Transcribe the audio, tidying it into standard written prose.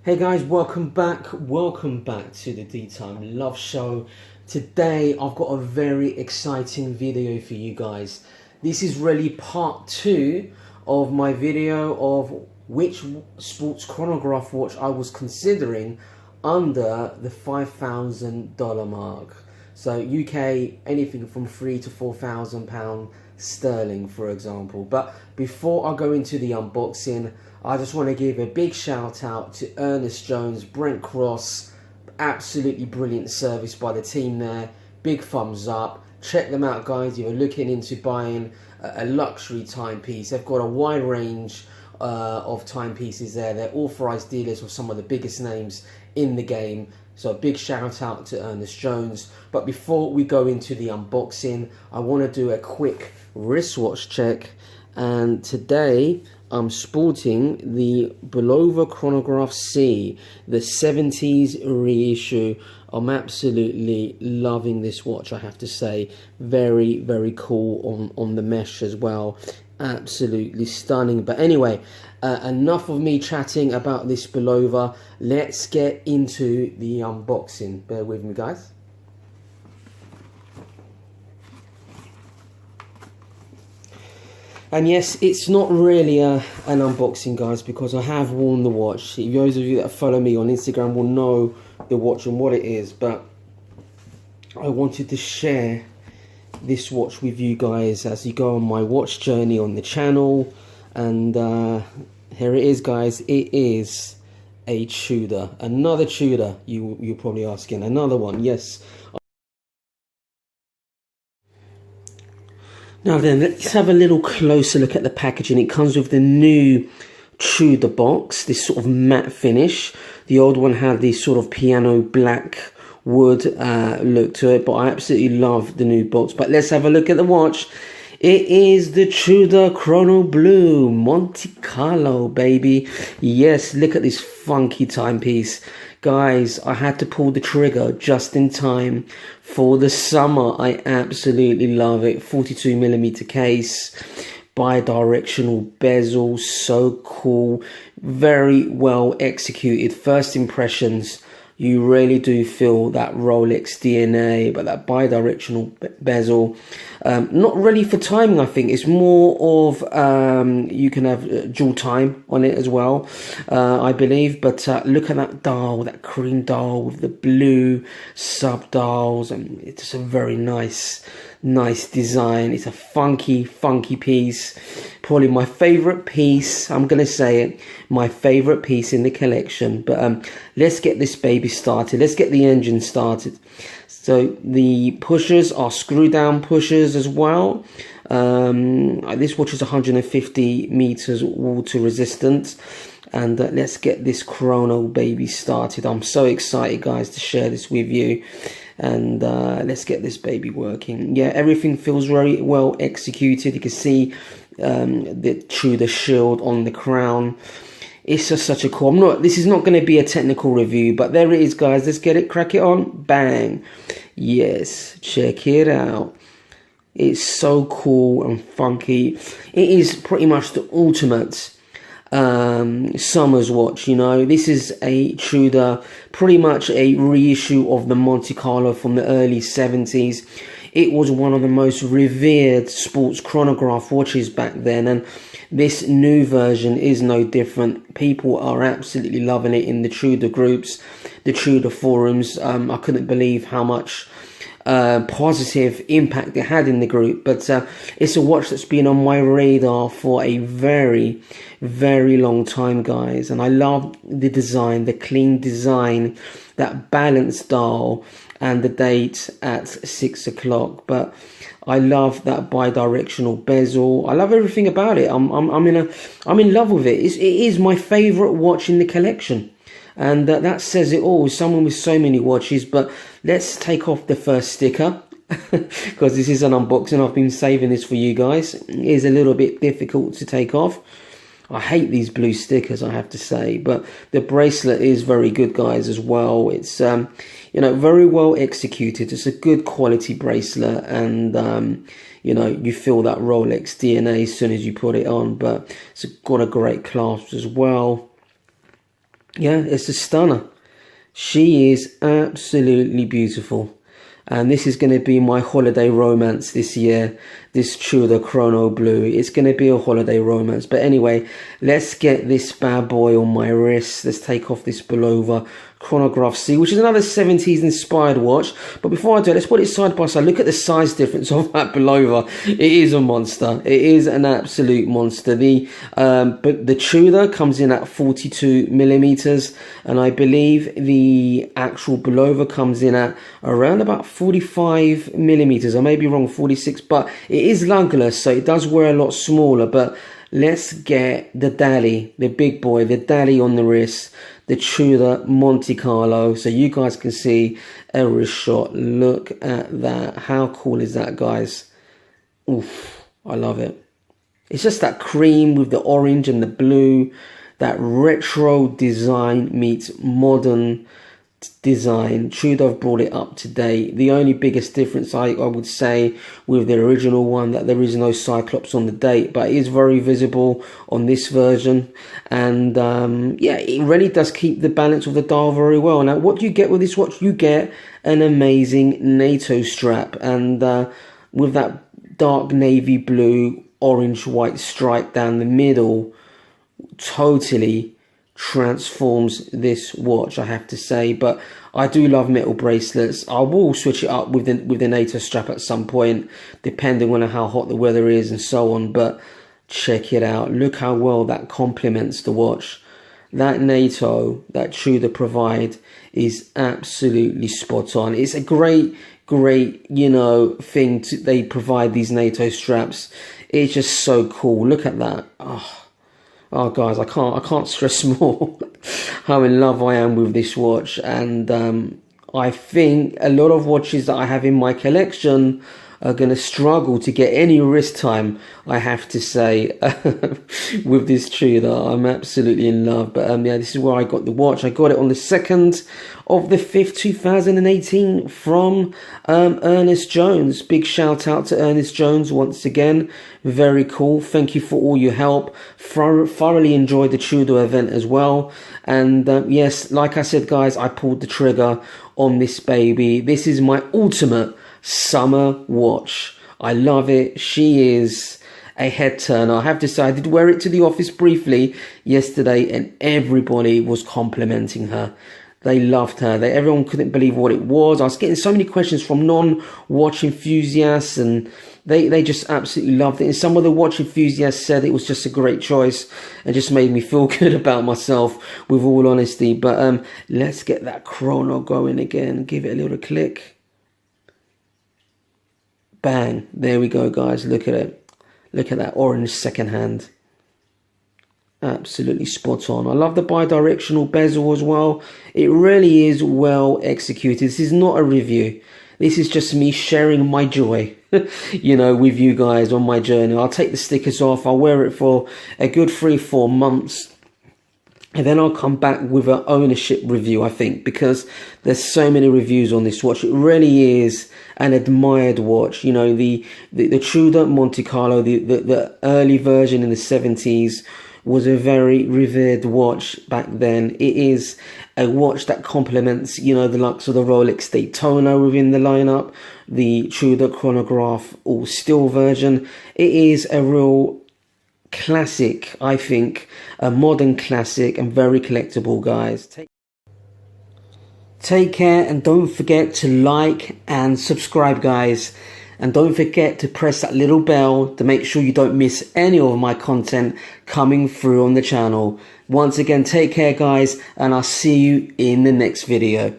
Hey guys, welcome back to the DeeTimeLove show. Today I've got a very exciting video for you guys. This is really part 2 of my video of which sports chronograph watch I was considering under the $5,000 mark. So UK, anything from £3,000 to £4,000 sterling, for example. But before I go into the unboxing, I just want to give a big shout out to Ernest Jones, Brent Cross. Absolutely brilliant service by the team there. Big thumbs up. Check them out, guys. You're looking into buying a luxury timepiece. They've got a wide range of timepieces there. They're authorized dealers with some of the biggest names in the game. So a big shout out to Ernest Jones. But before we go into the unboxing, I want to do a quick wristwatch check. And today I'm sporting the Bulova Chronograph C, the 70s reissue. I'm absolutely loving this watch, I have to say. Very, very cool on the mesh as well. Absolutely stunning. But anyway, enough of me chatting about this Bulova. Let's get into the unboxing. Bear with me, guys. And yes, it's not really an unboxing, guys, because I have worn the watch. Those of you that follow me on Instagram will know the watch and what it is. But I wanted to share this watch with you guys as you go on my watch journey on the channel. And here it is, guys. It is a Tudor. Another Tudor, you're probably asking. Another one, yes. Now then, let's have a little closer look at the packaging. It comes with the new Tudor box, this sort of matte finish. The old one had this sort of piano black wood look to it, but I absolutely love the new box. But let's have a look at the watch. It is the Tudor Chrono Blue, Monte Carlo, baby. Yes, look at this funky timepiece. Guys, I had to pull the trigger just in time for the summer. I absolutely love it. 42mm case, bi-directional bezel, so cool. Very well executed. First impressions, you really do feel that Rolex DNA, but that bi-directional bezel. Not really for timing, I think. It's more of, you can have dual time on it as well, I believe. But look at that dial, that cream dial with the blue sub-dials. And it's a very nice design. It's a funky piece. Probably my favorite piece, I'm gonna say it, my favorite piece in the collection. But let's get this baby started. Let's get the engine started. So the pushers are screw down pushers as well. This watch is 150 meters water resistant. And let's get this chrono baby started. I'm so excited, guys, to share this with you. And let's get this baby working. Yeah, everything feels very well executed. You can see the Tudor shield on the crown. It's just such a cool. This is not going to be a technical review, but there it is, guys. Let's get it, crack it on, bang. Yes, check it out. It's so cool and funky. It is pretty much the ultimate summer's watch, you know. This is a Tudor, pretty much a reissue of the Monte Carlo from the early 70s. It was one of the most revered sports chronograph watches back then, and this new version is no different. People are absolutely loving it in the Tudor groups, the Tudor forums. I couldn't believe how much positive impact it had in the group. But it's a watch that's been on my radar for a very, very long time, guys. And I love the design, the clean design, that balanced dial, and the date at 6 o'clock. But I love that bi-directional bezel. I love everything about it. I'm in love with it. It is my favorite watch in the collection. And that says it all. Someone with so many watches. But let's take off the first sticker, because this is an unboxing. I've been saving this for you guys. It is a little bit difficult to take off. I hate these blue stickers, I have to say. But the bracelet is very good, guys, as well. It's you know, very well executed. It's a good quality bracelet, and you know, you feel that Rolex DNA as soon as you put it on. But it's got a great clasp as well. Yeah, it's a stunner. She is absolutely beautiful. And this is going to be my holiday romance this year, this Tudor Chrono Blue. It's going to be a holiday romance. But anyway, let's get this bad boy on my wrist. Let's take off this Bulova Chronograph C, which is another 70s inspired watch. But before I do it, let's put it side by side. Look at the size difference of that Bulova. It is a monster. It is an absolute monster. But the Tudor comes in at 42 millimeters, and I believe the actual Bulova comes in at around about 45 millimeters. I may be wrong, 46, but it is lugless, so it does wear a lot smaller. But let's get the Dally, the big boy, the Dally on the wrist, the Tudor Monte Carlo, so you guys can see a wrist shot. Look at that. How cool is that, guys? Oof, I love it. It's just that cream with the orange and the blue, that retro design meets modern design. Tudor have brought it up to date. The only biggest difference I would say with the original one, that there is no Cyclops on the date, but it is very visible on this version. And yeah, it really does keep the balance of the dial very well. Now, what do you get with this watch? You get an amazing NATO strap, and with that dark navy blue orange white stripe down the middle, totally transforms this watch, I have to say. But I do love metal bracelets. I will switch it up with the NATO strap at some point, depending on how hot the weather is and so on. But check it out. Look how well that complements the watch. That NATO that Tudor provide is absolutely spot on. It's a great, you know, thing they provide these NATO straps. It's just so cool. Look at that. Oh, guys, I can't stress more how in love I am with this watch. And I think a lot of watches that I have in my collection are going to struggle to get any wrist time, I have to say, with this Tudor. I'm absolutely in love. But yeah, this is where I got the watch. I got it on the 2nd of the 5th, 2018 from Ernest Jones. Big shout out to Ernest Jones once again. Very cool. Thank you for all your help. Thoroughly enjoyed the Tudor event as well. And yes, like I said, guys, I pulled the trigger on this baby. This is my ultimate summer watch. I love it. She is a head turner. I have to say, I did wear it to the office briefly yesterday, and everybody was complimenting her. They loved her. Everyone couldn't believe what it was. I was getting so many questions from non-watch enthusiasts, and they just absolutely loved it. And some of the watch enthusiasts said it was just a great choice and just made me feel good about myself, with all honesty. But let's get that chrono going again. Give it a little click. Bang. There we go, guys. Look at it. Look at that orange second hand. Absolutely spot on. I love the bi-directional bezel as well. It really is well executed. This is not a review. This is just me sharing my joy, you know, with you guys on my journey. I'll take the stickers off. I'll wear it for a good 3-4 months. And then I'll come back with an ownership review, I think, because there's so many reviews on this watch. It really is an admired watch. You know, the Tudor Monte Carlo, the early version in the 70s, was a very revered watch back then. It is a watch that complements, you know, the likes of the Rolex Daytona within the lineup, the Tudor chronograph all steel version. It is a real classic, I think, a modern classic, and very collectible, guys. Take care, and don't forget to like and subscribe, guys. And don't forget to press that little bell to make sure you don't miss any of my content coming through on the channel. Once again, take care, guys, and I'll see you in the next video.